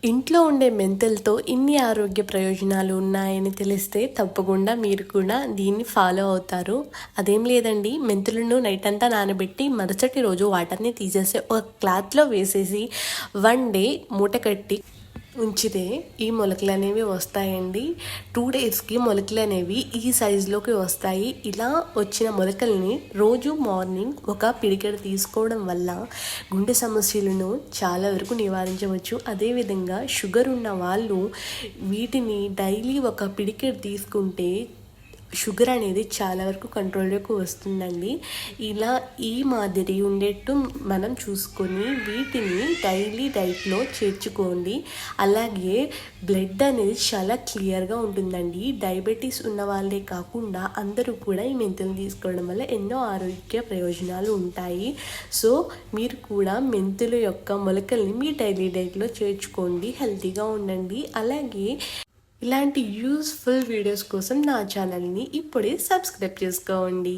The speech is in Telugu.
ఇంట్లో ఉండే మెంతులతో ఇన్ని ఆరోగ్య ప్రయోజనాలు ఉన్నాయని తెలిస్తే తప్పకుండా మీరు కూడా దీన్ని ఫాలో అవుతారు. అదేం లేదండి, మెంతులను నైట్ అంతా నానబెట్టి మరుసటి రోజు వాటర్ని తీసేసి ఒక క్లాత్లో వేసేసి 1 డే మూట కట్టి ఉంచితే ఈ మొలకలు అనేవి వస్తాయండి. 2 డేస్కి మొలకలు అనేవి ఈ సైజులోకి వస్తాయి. ఇలా వచ్చిన మొలకల్ని రోజు మార్నింగ్ ఒక పిడికెడు తీసుకోవడం వల్ల గుండె సమస్యలను చాలా వరకు నివారించవచ్చు. అదేవిధంగా షుగర్ ఉన్న వాళ్ళు వీటిని డైలీ ఒక పిడికెడు తీసుకుంటే షుగర్ అనేది చాలా వరకు కంట్రోల్లోకి వస్తుందండి. ఇలా ఈ మాదిరి ఉండేట్టు మనం చూసుకొని వీటిని డైలీ డైట్లో చేర్చుకోండి. అలాగే బ్లడ్ అనేది చాలా క్లియర్గా ఉంటుందండి. డయాబెటీస్ ఉన్న వాళ్ళే కాకుండా అందరూ కూడా ఈ మెంతులు తీసుకోవడం వల్ల ఎన్నో ఆరోగ్య ప్రయోజనాలు ఉంటాయి. సో మీరు కూడా మెంతుల యొక్క మొలకల్ని మీ డైలీ డైట్లో చేర్చుకోండి, హెల్తీగా ఉండండి. అలాగే ఇలాంటి యూస్ఫుల్ వీడియోస్ కోసం నా ఛానల్ని ఇప్పుడే సబ్స్క్రైబ్ చేసుకోండి.